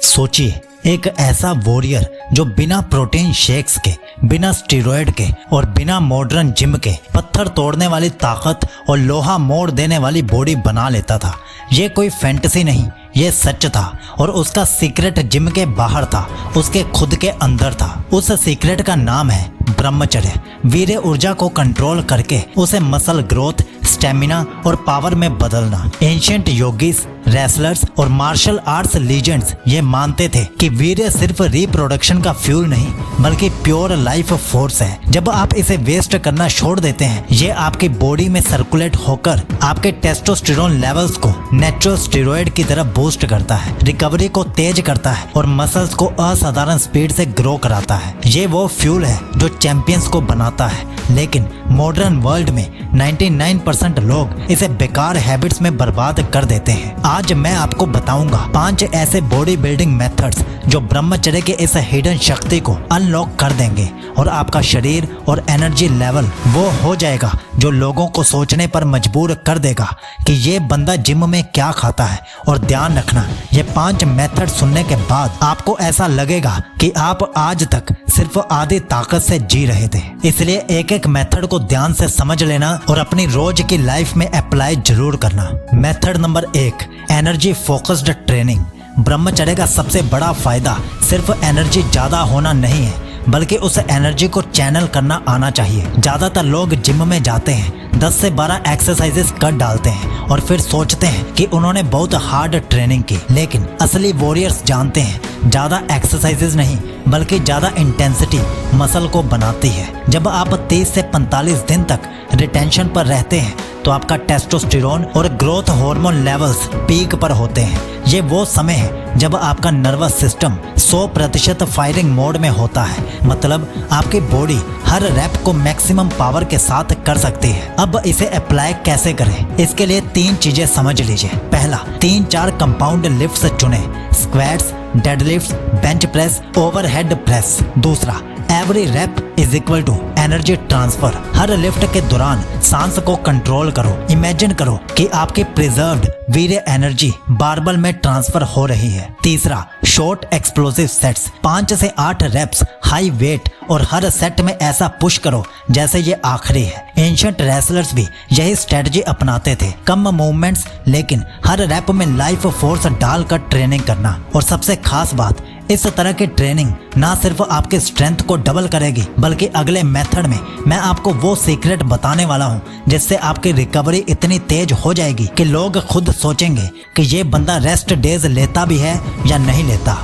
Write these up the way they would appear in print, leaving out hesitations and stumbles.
सोचिए, एक ऐसा वॉरियर जो बिना प्रोटीन शेक्स के, बिना स्टेरॉयड के और बिना मॉडर्न जिम के पत्थर तोड़ने वाली ताकत और लोहा मोड़ देने वाली बॉडी बना लेता था। ये कोई फैंटेसी नहीं, ये सच था। और उसका सीक्रेट जिम के बाहर था, उसके खुद के अंदर था। उस सीक्रेट का नाम है ब्रह्मचर्य। वीर्य ऊर्जा को कंट्रोल करके उसे मसल ग्रोथ, स्टेमिना और पावर में बदलना। एंशिएंट योगीज, रेसलर्स और मार्शल आर्ट्स लीजेंड्स ये मानते थे कि वीर्य सिर्फ रिप्रोडक्शन का फ्यूल नहीं बल्कि प्योर लाइफ फोर्स है। जब आप इसे वेस्ट करना छोड़ देते हैं, ये आपकी बॉडी में सर्कुलेट होकर आपके टेस्टोस्टेरोन लेवल्स को नेचुरल स्टेरॉयड की तरह बूस्ट करता है, रिकवरी को तेज करता है और मसल्स को असाधारण स्पीड से ग्रो कराता है। ये वो फ्यूल है जो चैंपियंस को बनाता है। लेकिन मॉडर्न वर्ल्ड में 99% लोग इसे बेकार हैबिट्स में बर्बाद कर देते हैं। आज मैं आपको बताऊंगा 5 ऐसे बॉडी बिल्डिंग मेथड्स जो ब्रह्मचर्य के इस हिडन शक्ति को अनलॉक कर देंगे और आपका शरीर और एनर्जी लेवल वो हो जाएगा जो लोगों को सोचने पर मजबूर कर देगा कि ये बंदा जिम में क्या खाता है। और ध्यान रखना, ये 5 मेथड सुनने के बाद आपको ऐसा लगेगा कि आप आज तक सिर्फ आधी ताकत से जी रहे थे। इसलिए एक एक मेथड को ध्यान से समझ लेना और अपनी रोज की लाइफ में अप्लाई जरूर करना। Method number 1, energy focused training. ब्रह्मचर्य का सबसे बड़ा फायदा सिर्फ एनर्जी ज्यादा होना नहीं है, बल्कि उस एनर्जी को चैनल करना आना चाहिए। ज्यादातर लोग जिम में जाते हैं, 10 से 12 एक्सरसाइजेस कर डालते हैं और फिर सोचते हैं कि उन्होंने बहुत हार्ड ट्रेनिंग की। लेकिन असली वॉरियर्स जानते हैं ज्यादा एक्सरसाइजेस नहीं बल्कि ज्यादा इंटेंसिटी मसल को बनाती है। जब आप 30 से 45 दिन तक रिटेंशन पर रहते हैं तो आपका टेस्टोस्टेरोन और ग्रोथ हार्मोन लेवल्स पीक पर होते हैं। ये वो समय है जब आपका नर्वस सिस्टम 100% फायरिंग मोड में होता है। मतलब आपकी बॉडी हर रैप को मैक्सिमम पावर के साथ कर सकती है। अब इसे अप्लाई कैसे करें, इसके लिए 3 चीजें समझ लीजिए। पहला, 3-4 कंपाउंड लिफ्ट्स चुनें, squats, deadlifts, bench press, overhead press. दूसरा, every rep is equal to energy transfer. हर लिफ्ट के दौरान सांस को कंट्रोल करो। इमेजिन करो कि आपकी प्रिजर्व्ड वीर्य एनर्जी बारबल में ट्रांसफर हो रही है। तीसरा, शॉर्ट एक्सप्लोसिव सेट्स, 5 से 8 रेप्स हाई वेट और हर सेट में ऐसा पुश करो जैसे ये आखिरी है। एंशिएंट रेसलर्स भी यही स्ट्रेटजी अपनाते थे, कम मूवमेंट्स लेकिन हर रैप में लाइफ फोर्स डालकर ट्रेनिंग करना। और सबसे खास बात, इस तरह की ट्रेनिंग ना सिर्फ आपके स्ट्रेंथ को डबल करेगी बल्कि अगले मेथड में मैं आपको वो सीक्रेट बताने वाला हूँ जिससे आपकी रिकवरी इतनी तेज हो जाएगी कि लोग खुद सोचेंगे कि ये बंदा रेस्ट डेज लेता भी है या नहीं लेता।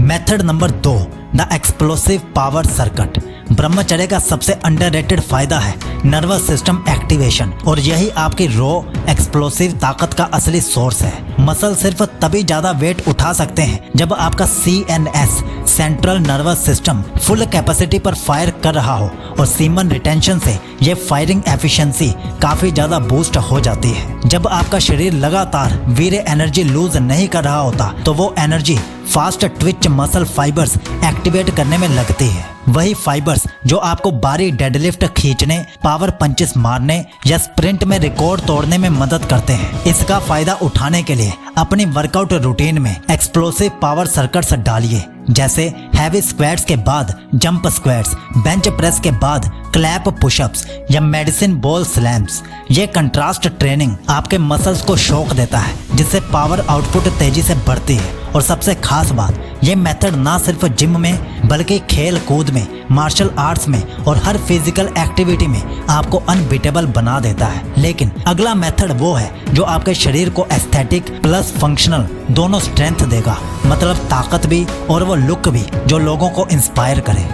Method number 2, the explosive power circuit. ब्रह्मचर्य का सबसे अंडररेटेड फायदा है नर्वस सिस्टम एक्टिवेशन और यही आपकी रॉ एक्सप्लोसिव ताकत का असली सोर्स है। मसल सिर्फ तभी ज्यादा वेट उठा सकते हैं जब आपका CNS, central nervous system, full capacity पर फायर कर रहा हो और सीमन रिटेंशन से ये फायरिंग एफिशिएंसी काफी ज्यादा बूस्ट हो जाती है। जब आपका शरीर लगातार वीर्य एनर्जी लूज नहीं कर रहा होता तो वो energy fast Twitch muscle fibres activate करने में लगती है। वही फाइबर्स जो आपको भारी डेडलिफ्ट खींचने, पावर पंचेस मारने या स्प्रिंट में रिकॉर्ड तोड़ने में मदद करते हैं। इसका फायदा उठाने के लिए अपनी वर्कआउट रूटीन में एक्सप्लोसिव पावर सर्किट्स डालिए, जैसे हैवी स्क्वाट्स के बाद जंप स्क्वाट्स, बेंच प्रेस के बाद क्लैप पुशअप्स या मेडिसिन बॉल स्लैम्स। ये कंट्रास्ट ट्रेनिंग आपके मसल्स को शॉक देता है जिससे पावर आउटपुट तेजी से बढ़ती है। और सबसे खास बात, ये मेथड ना सिर्फ जिम में बल्कि खेल कूद में, मार्शल आर्ट्स में और हर फिजिकल एक्टिविटी में आपको अनबीटेबल बना देता है। लेकिन अगला मेथड वो है जो आपके शरीर को एस्थेटिक प्लस फंक्शनल दोनों स्ट्रेंथ देगा, मतलब ताकत भी और वो लुक भी जो लोगों को इंस्पायर करे।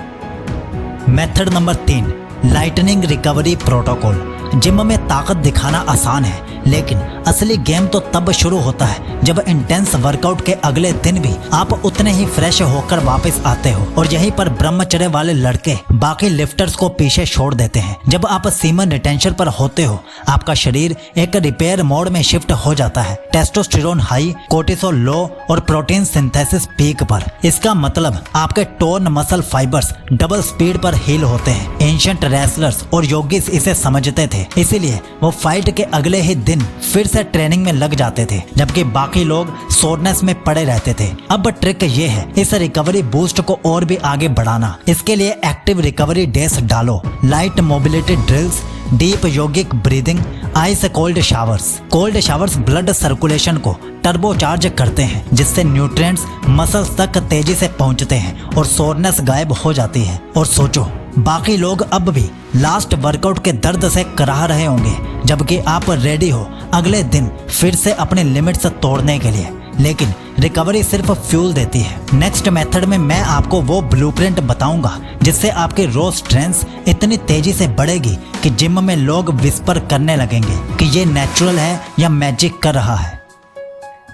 Method number 3, lightning recovery protocol. Gym में ताकत दिखाना आसान है लेकिन असली गेम तो तब शुरू होता है जब इंटेंस वर्कआउट के अगले दिन भी आप उतने ही फ्रेश होकर वापस आते हो। और यहीं पर ब्रह्मचर्य वाले लड़के बाकी लिफ्टर्स को पीछे छोड़ देते हैं। जब आप सीमन रिटेंशन पर होते हो, आपका शरीर एक रिपेयर मोड में शिफ्ट हो जाता है। टेस्टोस्टेरोन हाई, कोर्टिसोल लो और प्रोटीन सिंथेसिस पीक पर। इसका मतलब आपके torn muscle fibres double speed पर हील होते हैं। एंशिएंट रेसलर्स और योगीज इसे समझते थे, इसीलिए वो फाइट के अगले ही दिन दिन फिर से ट्रेनिंग में लग जाते थे, जबकि बाकी लोग सोरनेस में पड़े रहते थे। अब ट्रिक ये है इस रिकवरी बूस्ट को और भी आगे बढ़ाना। इसके लिए एक्टिव रिकवरी डेज डालो, light mobility drills, deep yogic breathing, ice cold showers. Cold showers blood circulation को टर्बोचार्ज करते हैं, जिससे न्यूट्रिएंट्स मसल्स तक तेजी से पहुंचते हैं और सोरनेस गायब हो जाती है। और सोचो, बाकी लोग अब भी लास्ट वर्कआउट के दर्द से कराह रहे होंगे, जबकि आप रेडी हो अगले दिन फिर से अपने लिमिट्स तोड़ने के लिए। लेकिन रिकवरी सिर्फ फ्यूल देती है। नेक्स्ट मेथड में मैं आपको वो ब्लूप्रिंट बताऊंगा जिससे आपकी रो स्ट्रेंथ इतनी तेजी से बढ़ेगी कि जिम में लोग विस्पर करने लगेंगे कि ये नेचुरल है या मैजिक कर रहा है।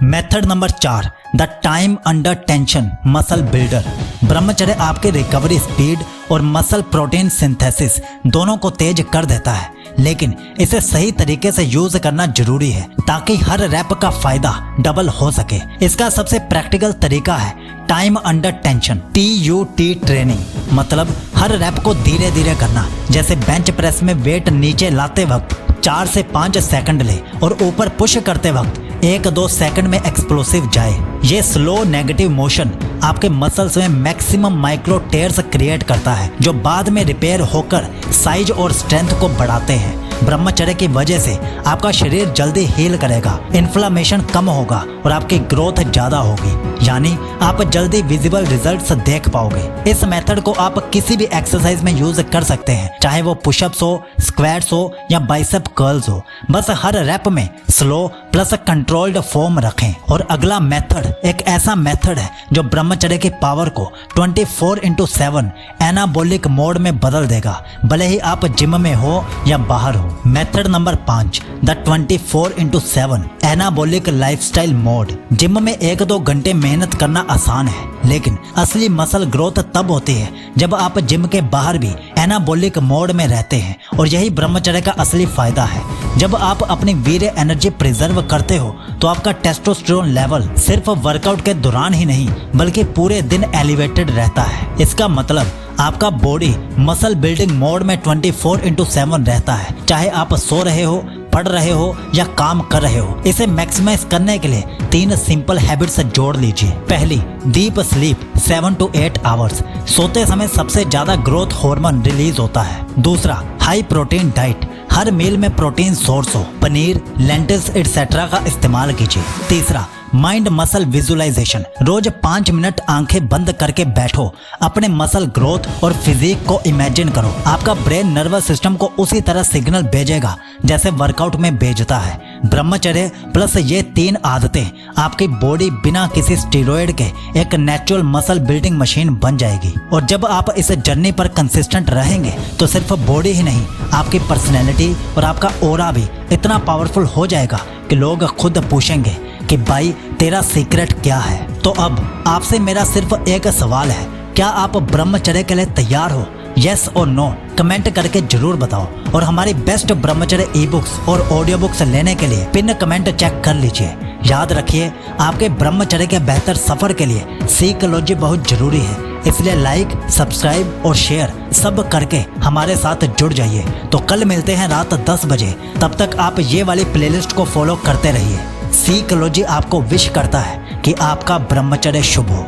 Method number 4, the time under tension muscle builder. ब्रह्मचर्य आपके रिकवरी स्पीड और मसल प्रोटीन सिंथेसिस दोनों को तेज कर देता है, लेकिन इसे सही तरीके से यूज करना जरूरी है ताकि हर रैप का फायदा डबल हो सके। इसका सबसे प्रैक्टिकल तरीका है time under tension TUT training. मतलब हर रैप को धीरे धीरे करना, जैसे बेंच प्रेस में वेट नीचे लाते वक्त 4 से 5 सेकंड ले और ऊपर पुश करते वक्त 1-2 सेकंड में एक्सप्लोसिव जाए। ये स्लो नेगेटिव मोशन आपके मसल्स में मैक्सिमम माइक्रो टेयर्स क्रिएट करता है, जो बाद में रिपेयर होकर साइज और स्ट्रेंथ को बढ़ाते हैं। ब्रह्मचर्य की वजह से आपका शरीर जल्दी हील करेगा, इन्फ्लामेशन कम होगा और आपकी ग्रोथ ज्यादा होगी, यानी आप जल्दी विजिबल रिजल्ट्स देख पाओगे। इस मेथड को आप किसी भी एक्सरसाइज में यूज कर सकते हैं, चाहे वो पुशअप्स हो, स्क्वाट्स हो या बाइसेप कर्ल्स हो। बस हर रैप में स्लो प्लस कंट्रोल्ड फॉर्म रखें। और अगला मेथड एक ऐसा मेथड है जो ब्रह्मचर्य की पावर को 24/7 एनाबॉलिक मोड में बदल देगा, भले ही आप जिम में हो या बाहर हो। Method number 5, the 24/7 anabolic lifestyle mode. Gym में 1-2 घंटे मेहनत करना आसान है, लेकिन असली मसल ग्रोथ तब होती है जब आप जिम के बाहर भी एनाबॉलिक मोड में रहते हैं, और यही ब्रह्मचर्य का असली फायदा है। जब आप अपनी वीर्य एनर्जी प्रिजर्व करते हो तो आपका टेस्टोस्टेरोन लेवल सिर्फ वर्कआउट के दौरान ही नहीं बल्कि पूरे दिन एलिवेटेड रहता है। इसका मतलब आपका बॉडी मसल बिल्डिंग मोड में 24/7 रहता है, चाहे आप सो रहे हो, पढ़ रहे हो या काम कर रहे हो। इसे मैक्सिमाइज करने के लिए 3 सिंपल हैबिट्स जोड़ लीजिए। पहली, डीप स्लीप 7 to 8 आवर्स। सोते समय सबसे ज्यादा ग्रोथ हार्मोन रिलीज होता है। दूसरा, हाई प्रोटीन डाइट, हर मील में प्रोटीन सोर्स हो, पनीर, लेंटिल्स एटसेट्रा का इस्तेमाल कीजिए। तीसरा, माइंड मसल विजुअलाइजेशन, रोज 5 मिनट आंखें बंद करके बैठो, अपने मसल ग्रोथ और फिजिक को इमेजिन करो। आपका ब्रेन नर्वस सिस्टम को उसी तरह सिग्नल भेजेगा जैसे वर्कआउट में भेजता है। ब्रह्मचर्य प्लस ये 3 आदतें आपकी बॉडी बिना किसी स्टेरॉयड के एक नेचुरल मसल बिल्डिंग मशीन बन जाएगी। और जब आप इस जर्नी पर कंसिस्टेंट रहेंगे तो सिर्फ बॉडी ही नहीं, आपकी पर्सनैलिटी और आपका ऑरा भी इतना पावरफुल हो जाएगा कि लोग खुद पूछेंगे कि भाई तेरा सीक्रेट क्या है। तो अब आपसे मेरा सिर्फ एक सवाल है, क्या आप ब्रह्मचर्य के लिए तैयार हो? यस और नो कमेंट करके जरूर बताओ। और हमारी बेस्ट ब्रह्मचर्य ई बुक्स और ऑडियो बुक्स लेने के लिए पिन कमेंट चेक कर लीजिए। याद रखिए, आपके ब्रह्मचर्य के बेहतर सफर के लिए साइकोलॉजी बहुत जरूरी है, इसलिए लाइक, सब्सक्राइब और शेयर सब करके हमारे साथ जुड़ जाइए। तो कल मिलते हैं रात 10 बजे, तब तक आप ये वाली प्लेलिस्ट को फॉलो करते रहिए। साइकोलॉजी आपको विश करता है कि आपका ब्रह्मचर्य शुभ हो।